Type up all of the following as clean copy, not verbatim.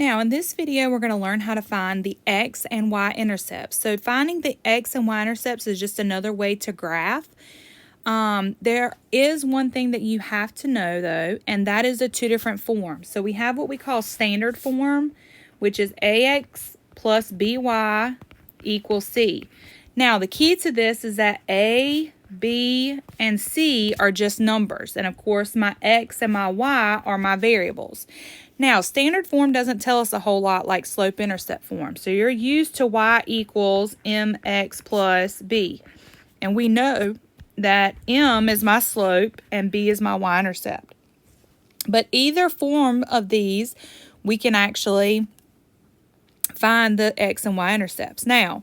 Now in this video we're going to learn how to find the x and y intercepts. So finding the x and y intercepts is just another way to graph. There is one thing that you have to know though, and that is the two different forms. So we have what we call standard form, which is ax plus by equals c. Now the key to this is that a, b, and c are just numbers, and of course my x and my y are my variables. Now standard form doesn't tell us a whole lot like slope-intercept form, so you're used to y equals mx plus b, and we know that m is my slope and b is my y-intercept. But either form of these, we can actually find the x and y-intercepts. Now,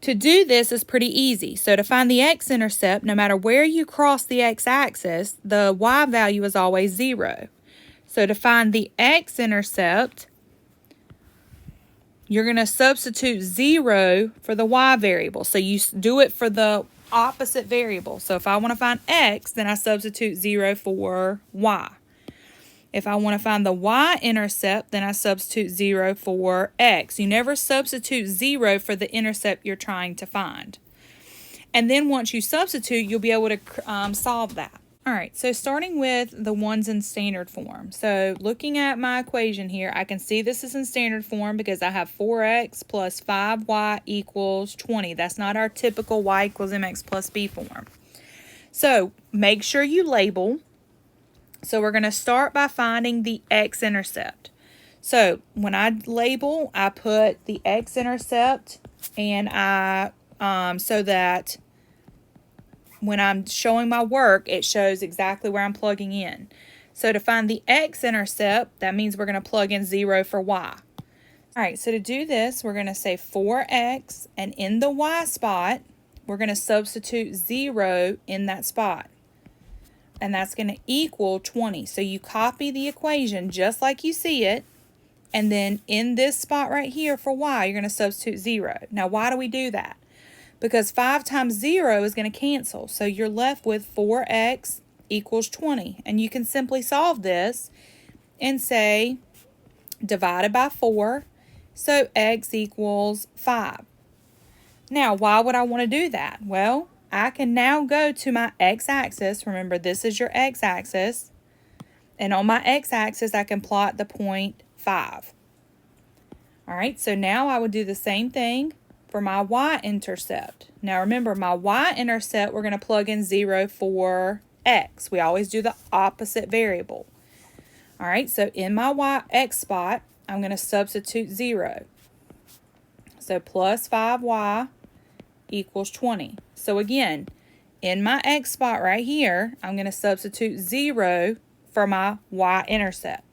to do this is pretty easy. So to find the x-intercept, no matter where you cross the x-axis, the y value is always 0. So to find the x-intercept, you're going to substitute 0 for the y variable. So you do it for the opposite variable. So if I want to find x, then I substitute 0 for y. If I want to find the y-intercept, then I substitute 0 for x. You never substitute 0 for the intercept you're trying to find. And then once you substitute, you'll be able to solve that. All right, so starting with the ones in standard form. So looking at my equation here, I can see this is in standard form because I have 4x plus 5y equals 20. That's not our typical y equals mx plus b form. So make sure you label. So we're going to start by finding the x-intercept. So when I label, I put the x-intercept, and so that when I'm showing my work, it shows exactly where I'm plugging in. So to find the x-intercept, that means we're going to plug in 0 for y. All right, so to do this, we're going to say 4x, and in the y spot, we're going to substitute 0 in that spot. And that's going to equal 20. So you copy the equation just like you see it, and then in this spot right here for y, you're going to substitute 0. Now, why do we do that? Because 5 times 0 is going to cancel. So you're left with 4x equals 20. And you can simply solve this and say divided by 4, so x equals 5. Now, why would I want to do that? Well, I can now go to my x-axis. Remember, this is your x-axis. And on my x-axis, I can plot the point 5. All right, so now I would do the same thing for my y-intercept. Now remember, my y-intercept, we're going to plug in 0 for x. We always do the opposite variable. All right, so in my x spot, I'm going to substitute 0. So plus 5y equals 20. So again, in my x spot right here, I'm going to substitute 0 for my y-intercept.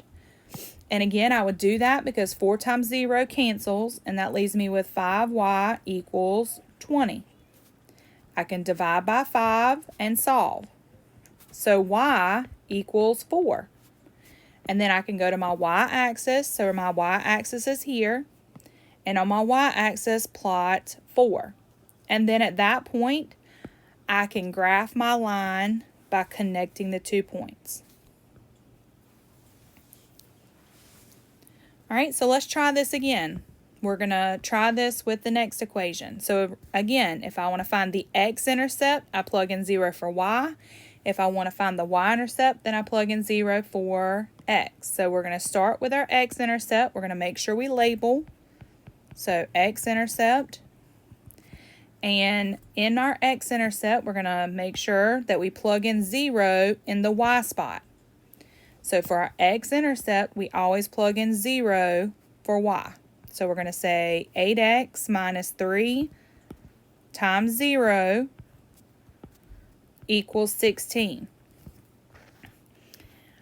And again, I would do that because 4 times 0 cancels, and that leaves me with 5y equals 20. I can divide by 5 and solve. So y equals 4. And then I can go to my y-axis. So my y-axis is here. And on my y-axis, plot 4. And then at that point, I can graph my line by connecting the 2 points. All right, so let's try this again. We're going to try this with the next equation. So again, if I want to find the x-intercept, I plug in 0 for y. If I want to find the y-intercept, then I plug in 0 for x. So we're going to start with our x-intercept. We're going to make sure we label. So x-intercept. And in our x-intercept, we're going to make sure that we plug in 0 in the y spot. So for our x-intercept, we always plug in 0 for y. So we're going to say 8x minus 3 times 0 equals 16.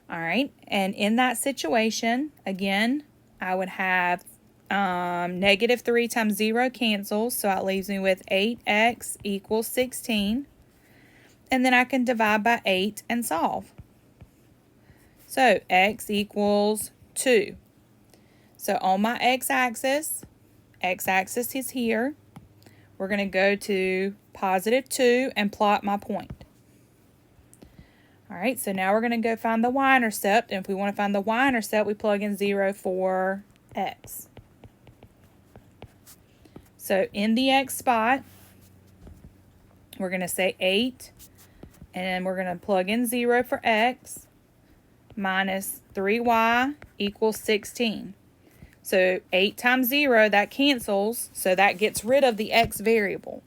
All right, and in that situation, again, I would have negative 3 times 0 cancels, so it leaves me with 8x equals 16. And then I can divide by 8 and solve. So x equals 2. So on my x-axis is here. We're going to go to positive 2 and plot my point. All right, so now we're going to go find the y-intercept. And if we want to find the y-intercept, we plug in 0 for x. So in the x spot, we're going to say 8, and we're going to plug in 0 for x, minus 3y equals 16. So 8 times 0, that cancels, so that gets rid of the x variable.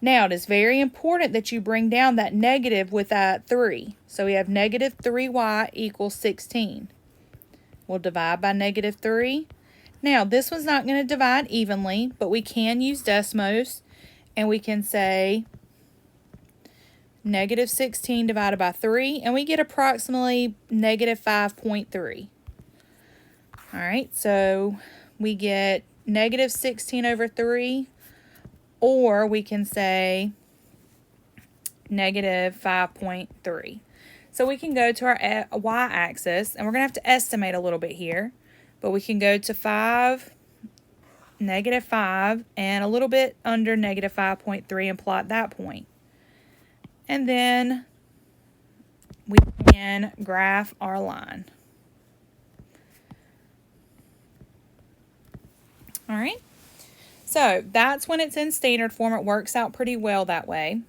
Now, it is very important that you bring down that negative with that 3. So we have negative 3y equals 16. We'll divide by negative 3. Now, this one's not going to divide evenly, but we can use Desmos, and we can say negative 16 divided by 3, and we get approximately negative 5.3. All right, so we get negative 16 over 3, or we can say negative 5.3. So we can go to our y-axis, and we're going to have to estimate a little bit here, but we can go to 5, negative 5, and a little bit under negative 5.3 and plot that point. And then we can graph our line. All right, so that's when it's in standard form. It works out pretty well that way.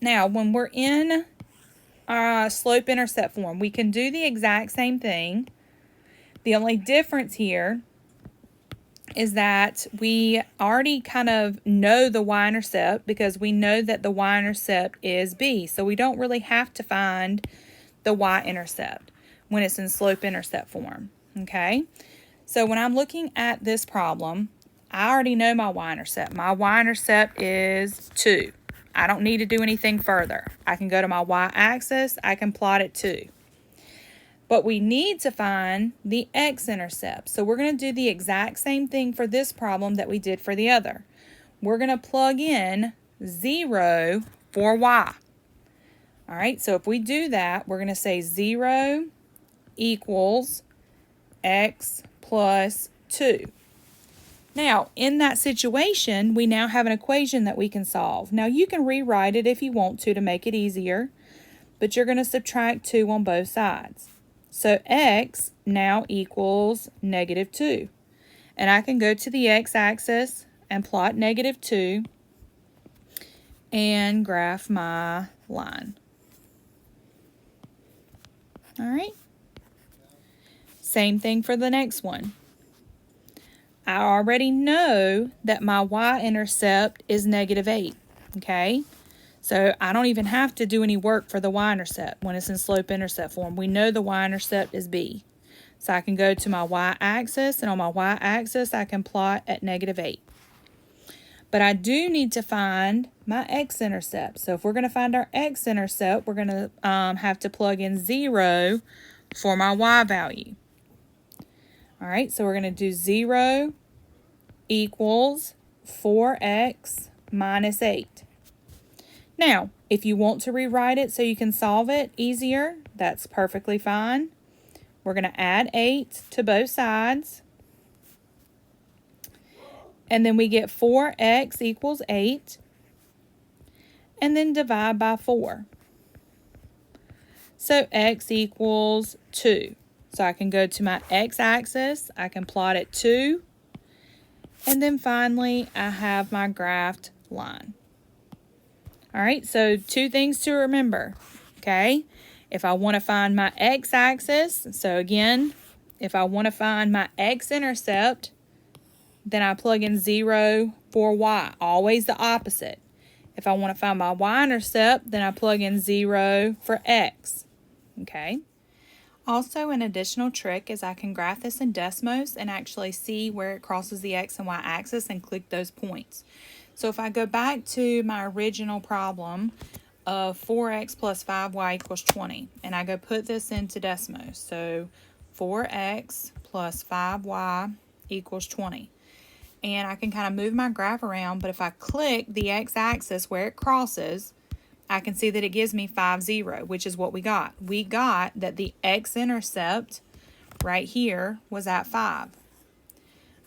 Now, when we're in our slope-intercept form, we can do the exact same thing. The only difference here is that we already kind of know the y-intercept because we know that the y-intercept is b. So we don't really have to find the y-intercept when it's in slope-intercept form, okay? So when I'm looking at this problem, I already know my y-intercept. My y-intercept is 2. I don't need to do anything further. I can go to my y-axis. I can plot it 2. But we need to find the x-intercept. So we're going to do the exact same thing for this problem that we did for the other. We're going to plug in 0 for y. All right, so if we do that, we're going to say 0 equals x plus 2. Now, in that situation, we now have an equation that we can solve. Now, you can rewrite it if you want to make it easier, but you're going to subtract 2 on both sides. So x now equals negative 2. And I can go to the x-axis and plot negative 2 and graph my line. All right. Same thing for the next one. I already know that my y-intercept is negative 8, okay? So I don't even have to do any work for the y-intercept when it's in slope-intercept form. We know the y-intercept is b. So I can go to my y-axis, and on my y-axis I can plot at negative 8. But I do need to find my x-intercept. So if we're going to find our x-intercept, we're going to have to plug in 0 for my y value. All right, so we're going to do 0 equals 4x minus 8. Now, if you want to rewrite it so you can solve it easier, that's perfectly fine. We're going to add 8 to both sides. And then we get 4x equals 8. And then divide by 4. So x equals 2. So I can go to my x-axis. I can plot at 2. And then finally, I have my graphed line. All right, so 2 things to remember, okay? If I want to find my x-axis, so again, if I want to find my x-intercept, then I plug in 0 for y, always the opposite. If I want to find my y-intercept, then I plug in 0 for x, okay? Also, an additional trick is I can graph this in Desmos and actually see where it crosses the x and y axis and click those points. So if I go back to my original problem of 4x plus 5y equals 20, and I go put this into Desmos, so 4x plus 5y equals 20. And I can kind of move my graph around, but if I click the x-axis where it crosses, I can see that it gives me 5, 0, which is what we got. We got that the x-intercept right here was at 5.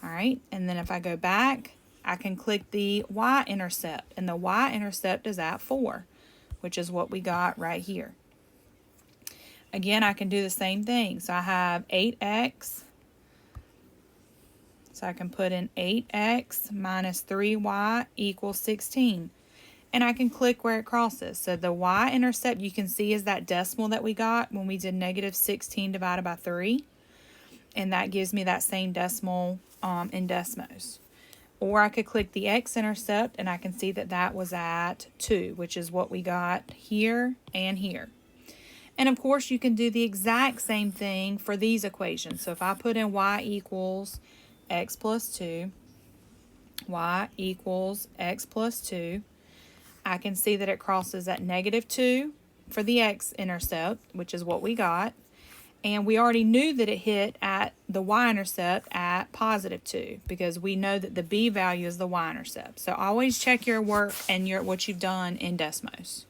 All right, and then if I go back, I can click the y-intercept, and the y-intercept is at 4, which is what we got right here. Again, I can do the same thing. So I have 8x So I can put in 8x minus 3y equals 16. And I can click where it crosses. So the y-intercept you can see is that decimal that we got when we did negative 16 divided by 3. And that gives me that same decimal in Desmos. Or I could click the x-intercept and I can see that that was at 2, which is what we got here and here. And of course you can do the exact same thing for these equations. So if I put in y equals x plus 2, y equals x plus 2, I can see that it crosses at negative 2 for the x-intercept, which is what we got. And we already knew that it hit at the y-intercept at positive 2 because we know that the b value is the y-intercept. So always check your work and what you've done in Desmos.